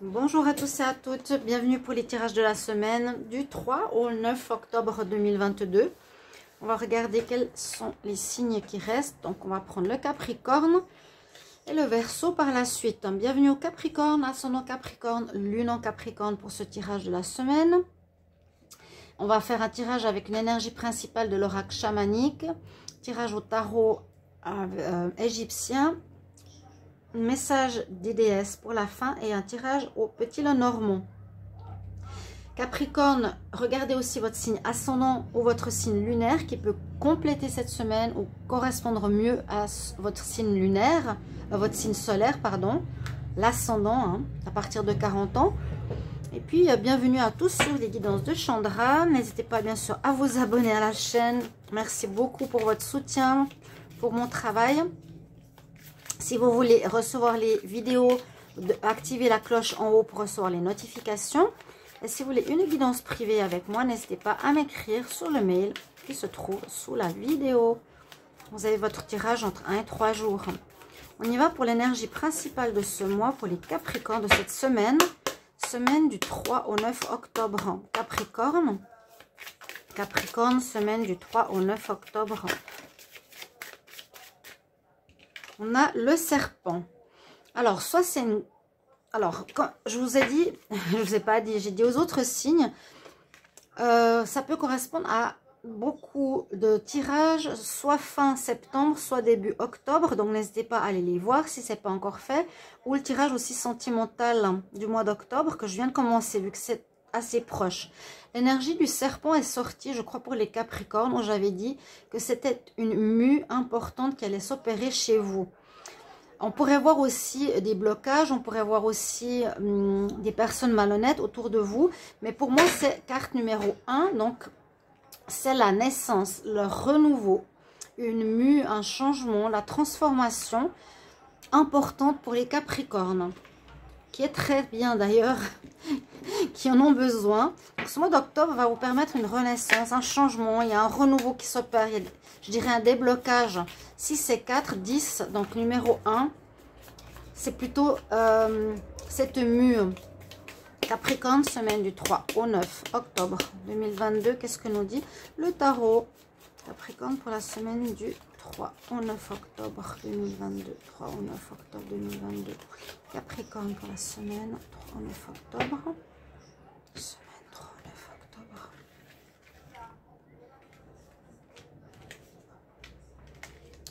Bonjour à tous et à toutes, bienvenue pour les tirages de la semaine du 3 au 9 octobre 2022. On va regarder quels sont les signes qui restent. Donc on va prendre le Capricorne et le Verseau par la suite. Bienvenue au Capricorne, ascendant Capricorne, lune en Capricorne pour ce tirage de la semaine. On va faire un tirage avec une énergie principale de l'oracle chamanique, tirage au tarot égyptien, un message des déesses pour la fin et un tirage au petit Lenormand. Capricorne, regardez aussi votre signe ascendant ou votre signe lunaire qui peut compléter cette semaine ou correspondre mieux à votre signe lunaire, votre signe solaire, pardon, l'ascendant à partir de 40 ans. Et puis, bienvenue à tous sur les guidances de Chandra. N'hésitez pas bien sûr à vous abonner à la chaîne. Merci beaucoup pour votre soutien, pour mon travail. Si vous voulez recevoir les vidéos, activez la cloche en haut pour recevoir les notifications. Et si vous voulez une guidance privée avec moi, n'hésitez pas à m'écrire sur le mail qui se trouve sous la vidéo. Vous avez votre tirage entre 1 et 3 jours. On y va pour l'énergie principale de ce mois, pour les Capricornes de cette semaine. Semaine du 3 au 9 octobre. Capricorne. Capricorne, semaine du 3 au 9 octobre. On a le serpent. Alors, soit c'est une... Alors, quand je vous ai dit, je ne vous ai pas dit, j'ai dit aux autres signes, ça peut correspondre à beaucoup de tirages, soit fin septembre, soit début octobre. Donc, n'hésitez pas à aller les voir si ce n'est pas encore fait. Ou le tirage aussi sentimental du mois d'octobre que je viens de commencer, vu que c'est assez proche. L'énergie du serpent est sortie, je crois, pour les Capricornes, où j'avais dit que c'était une mue importante qui allait s'opérer chez vous. On pourrait voir aussi des blocages, on pourrait voir aussi des personnes malhonnêtes autour de vous. Mais pour moi, c'est carte numéro 1, donc c'est la naissance, le renouveau, une mue, un changement, la transformation importante pour les Capricornes, qui est très bien d'ailleurs, qui en ont besoin. Donc, ce mois d'octobre va vous permettre une renaissance, un changement, il y a un renouveau qui s'opère, je dirais un déblocage. 6 et 4, 10, donc numéro 1, c'est plutôt cette mue. Capricorne, semaine du 3 au 9 octobre 2022, qu'est-ce que nous dit le tarot? Capricorne pour la semaine du 3 au 9 octobre 2022. 3 au 9 octobre 2022. Capricorne pour la semaine 3 au 9 octobre. Semaine 3 au 9 octobre.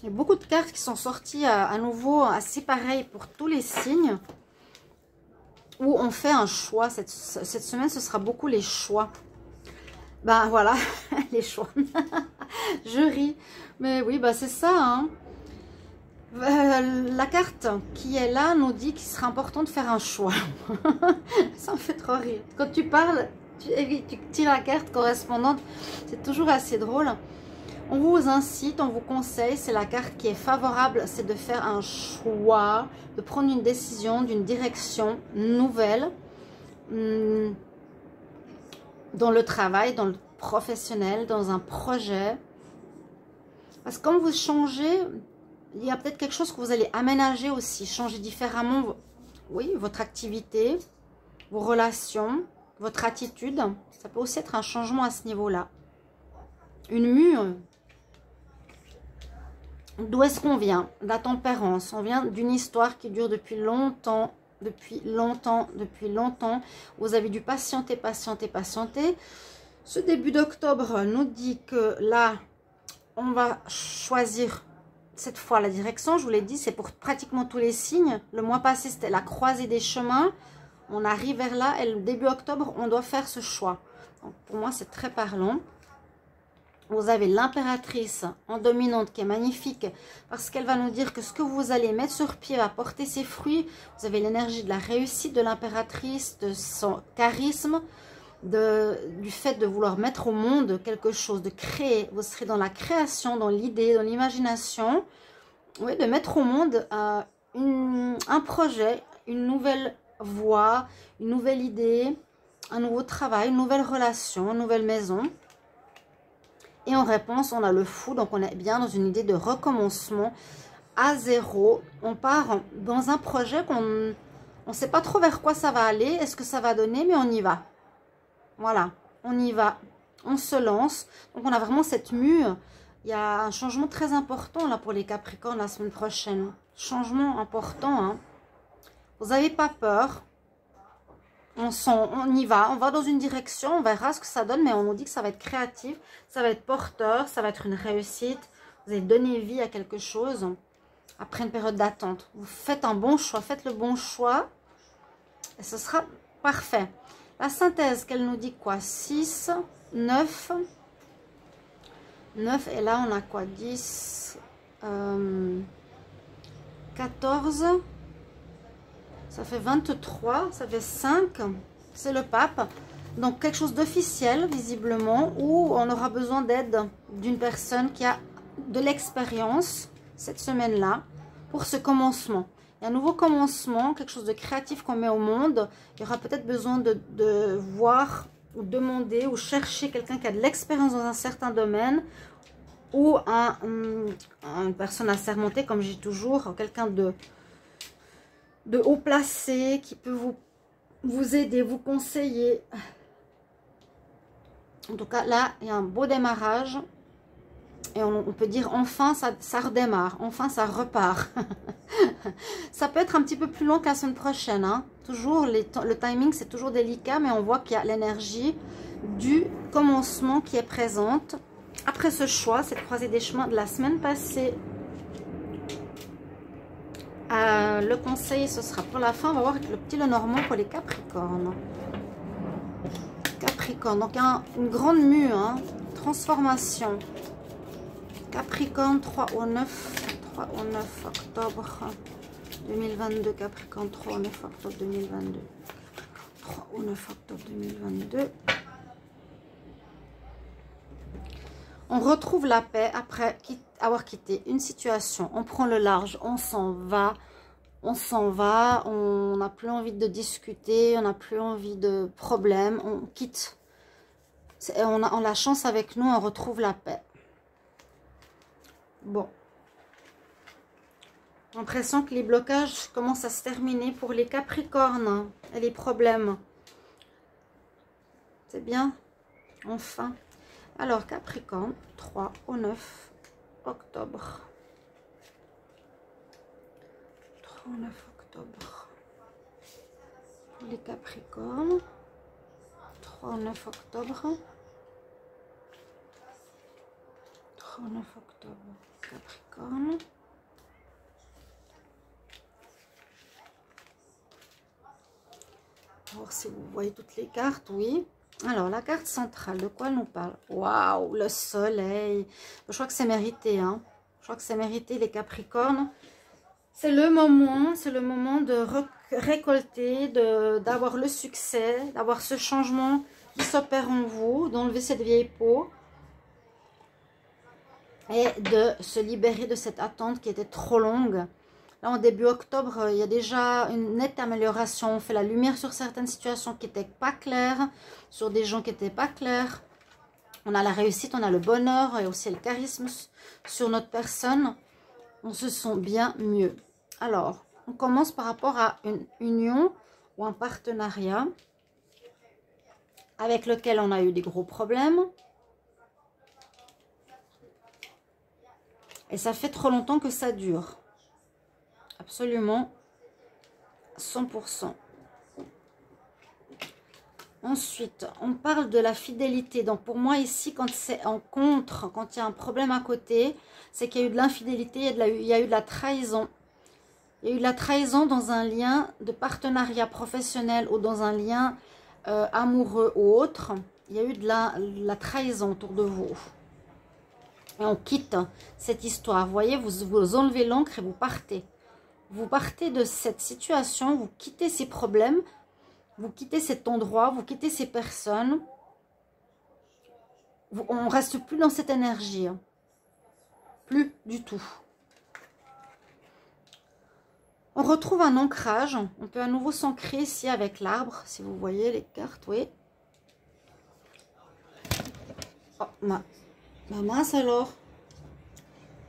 Il y a beaucoup de cartes qui sont sorties à nouveau, assez pareil pour tous les signes. Où on fait un choix. Cette semaine, ce sera beaucoup les choix. Ben voilà, les choix. Je ris. Mais oui, ben c'est ça. Hein. La carte qui est là nous dit qu'il sera important de faire un choix. Ça me fait trop rire. Quand tu parles, tu tires la carte correspondante. C'est toujours assez drôle. On vous incite, on vous conseille, c'est la carte qui est favorable, c'est de faire un choix, de prendre une décision d'une direction nouvelle dans le travail, dans le professionnel, dans un projet. Parce que quand vous changez, il y a peut-être quelque chose que vous allez aménager aussi, changer différemment, oui, votre activité, vos relations, votre attitude. Ça peut aussi être un changement à ce niveau-là. Une mue. D'où est-ce qu'on vient? La tempérance. On vient d'une histoire qui dure depuis longtemps, depuis longtemps. Vous avez dû patienter, patienter, patienter. Ce début d'octobre nous dit que là, on va choisir cette fois la direction. Je vous l'ai dit, c'est pour pratiquement tous les signes. Le mois passé, c'était la croisée des chemins. On arrive vers là et le début octobre, on doit faire ce choix. Donc, pour moi, c'est très parlant. Vous avez l'impératrice en dominante qui est magnifique parce qu'elle va nous dire que ce que vous allez mettre sur pied va porter ses fruits. Vous avez l'énergie de la réussite de l'impératrice, de son charisme, du fait de vouloir mettre au monde quelque chose, de créer. Vous serez dans la création, dans l'idée, dans l'imagination. Oui, de mettre au monde un projet, une nouvelle voie, une nouvelle idée, un nouveau travail, une nouvelle relation, une nouvelle maison. Et en réponse, on a le fou, donc on est bien dans une idée de recommencement à zéro. On part dans un projet On ne sait pas trop vers quoi ça va aller, est-ce que ça va donner, mais on y va. Voilà, on y va, on se lance. Donc on a vraiment cette mue. Il y a un changement très important là pour les Capricornes la semaine prochaine. Changement important, hein. Vous n'avez pas peur. On y va, on va dans une direction, on verra ce que ça donne, mais on nous dit que ça va être créatif, ça va être porteur, ça va être une réussite. Vous allez donner vie à quelque chose après une période d'attente. Vous faites un bon choix, faites le bon choix et ce sera parfait. La synthèse, qu'elle nous dit quoi? 6, 9, 9 et là on a quoi? 10, 14, ça fait 23, ça fait 5, c'est le pape. Donc quelque chose d'officiel visiblement où on aura besoin d'aide d'une personne qui a de l'expérience cette semaine-là pour ce commencement. Il y a un nouveau commencement, quelque chose de créatif qu'on met au monde. Il y aura peut-être besoin de voir ou demander ou chercher quelqu'un qui a de l'expérience dans un certain domaine ou une personne assermentée, comme j'ai toujours, quelqu'un de haut placé qui peut vous aider, vous conseiller. En tout cas, là, il y a un beau démarrage. Et on peut dire enfin ça redémarre, enfin ça repart. Ça peut être un petit peu plus long que la semaine prochaine, hein. Toujours, le timing c'est toujours délicat, mais on voit qu'il y a l'énergie du commencement qui est présente. Après ce choix, cette croisée des chemins de la semaine passée, le conseil ce sera pour la fin. On va voir avec le petit Lenormand pour les Capricornes. Capricorne, donc une grande mue, hein, transformation. Capricorne, 3 au 9 octobre 2022. Capricorne, 3 au 9 octobre 2022. 3 au 9 octobre 2022. On retrouve la paix après avoir quitté une situation. On prend le large, on s'en va. On n'a plus envie de discuter, on n'a plus envie de problèmes. On quitte. On a la chance avec nous, on retrouve la paix. Bon, j'ai l'impression que les blocages commencent à se terminer pour les Capricornes et les problèmes. C'est bien, enfin. Alors, Capricorne, 3 au 9 octobre. 3 au 9 octobre. Pour les Capricornes, 3 au 9 octobre. 3 au 9 octobre. Capricorne. Alors, si vous voyez toutes les cartes, oui. Alors, la carte centrale, de quoi elle nous parle? Waouh, le soleil. Je crois que c'est mérité, hein. Je crois que c'est mérité, les Capricornes. C'est le moment de récolter, d'avoir le succès, d'avoir ce changement qui s'opère en vous, d'enlever cette vieille peau. Et de se libérer de cette attente qui était trop longue. Là, en début octobre, il y a déjà une nette amélioration. On fait la lumière sur certaines situations qui n'étaient pas claires, sur des gens qui n'étaient pas clairs. On a la réussite, on a le bonheur et aussi le charisme sur notre personne. On se sent bien mieux. Alors, on commence par rapport à une union ou un partenariat avec lequel on a eu des gros problèmes. Et ça fait trop longtemps que ça dure. Absolument. 100%. Ensuite, on parle de la fidélité. Donc, pour moi, ici, quand c'est en contre, quand il y a un problème à côté, c'est qu'il y a eu de l'infidélité, il y a eu de la trahison. Il y a eu de la trahison dans un lien de partenariat professionnel ou dans un lien amoureux ou autre. Il y a eu de la trahison autour de vous. Et on quitte cette histoire. Vous voyez, vous enlevez l'encre et vous partez. Vous partez de cette situation, vous quittez ces problèmes, vous quittez cet endroit, vous quittez ces personnes. On ne reste plus dans cette énergie. Hein. Plus du tout. On retrouve un ancrage. On peut à nouveau s'ancrer ici avec l'arbre, si vous voyez les cartes, oui. Oh, ma mince alors.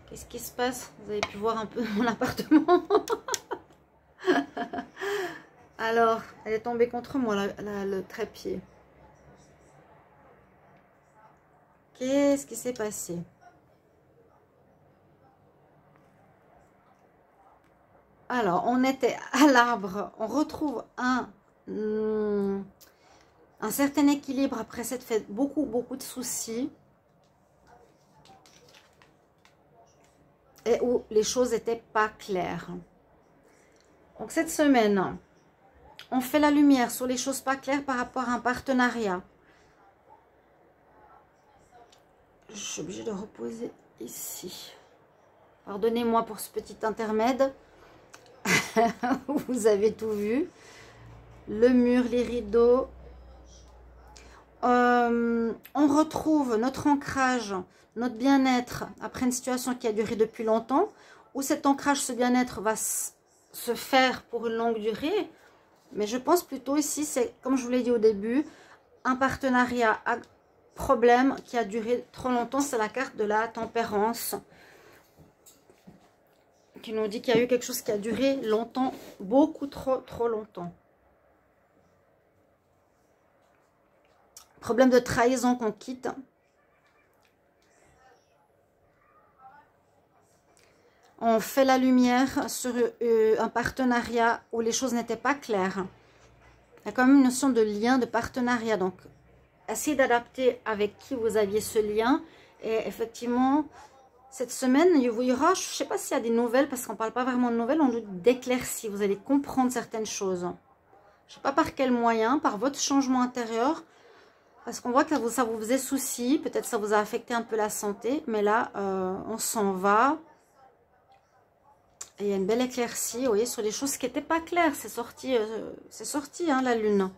Qu'est-ce qui se passe? Vous avez pu voir un peu mon appartement. Alors, elle est tombée contre moi, le trépied. Qu'est-ce qui s'est passé? Alors, on était à l'arbre. On retrouve un certain équilibre après s'être fait beaucoup de soucis. Et où les choses n'étaient pas claires. Donc, cette semaine, on fait la lumière sur les choses pas claires par rapport à un partenariat. Je suis obligée de reposer ici. Pardonnez-moi pour ce petit intermède. Vous avez tout vu. Le mur, les rideaux. On retrouve notre ancrage, notre bien-être après une situation qui a duré depuis longtemps. Où cet ancrage, ce bien-être va se faire pour une longue durée. Mais je pense plutôt ici, c'est comme je vous l'ai dit au début, un partenariat à problème qui a duré trop longtemps. C'est la carte de la tempérance qui nous dit qu'il y a eu quelque chose qui a duré longtemps, beaucoup trop longtemps. Problème de trahison qu'on quitte. On fait la lumière sur un partenariat où les choses n'étaient pas claires. Il y a quand même une notion de lien, de partenariat. Donc, essayez d'adapter avec qui vous aviez ce lien. Et effectivement, cette semaine, il y aura, je ne sais pas s'il y a des nouvelles, parce qu'on ne parle pas vraiment de nouvelles, on nous d'éclaircies. Vous allez comprendre certaines choses. Je ne sais pas par quel moyen, par votre changement intérieur. Parce qu'on voit que ça vous faisait souci. Peut-être ça vous a affecté un peu la santé. Mais là, on s'en va. Et il y a une belle éclaircie, vous voyez, sur les choses qui n'étaient pas claires. C'est sorti hein, la lune.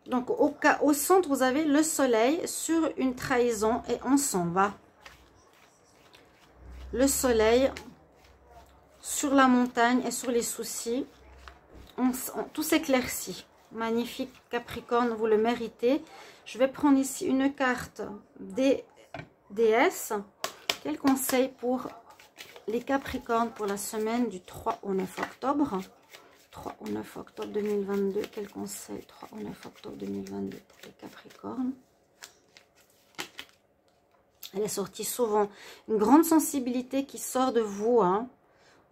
Donc, au centre, vous avez le soleil sur une trahison et on s'en va. Le soleil sur la montagne et sur les soucis. Tout s'éclaircit. Magnifique Capricorne, vous le méritez. Je vais prendre ici une carte des déesses. Quel conseil pour les Capricornes pour la semaine du 3 au 9 octobre 3 au 9 octobre 2022. Quel conseil 3 au 9 octobre 2022 pour les Capricornes? Elle est sortie souvent. Une grande sensibilité qui sort de vous. Hein.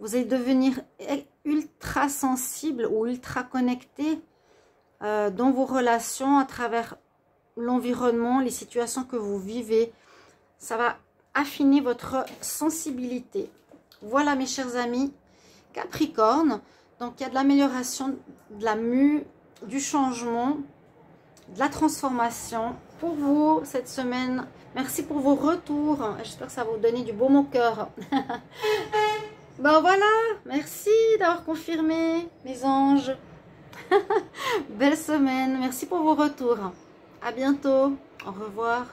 Vous allez devenir ultra sensible ou ultra connecté dans vos relations à travers l'environnement, les situations que vous vivez. Ça va affiner votre sensibilité. Voilà mes chers amis Capricorne. Donc il y a de l'amélioration, de la mue, du changement, de la transformation pour vous cette semaine. Merci pour vos retours. J'espère que ça va vous donner du baume au cœur. Bon voilà, merci d'avoir confirmé mes anges. Belle semaine, merci pour vos retours. À bientôt, au revoir.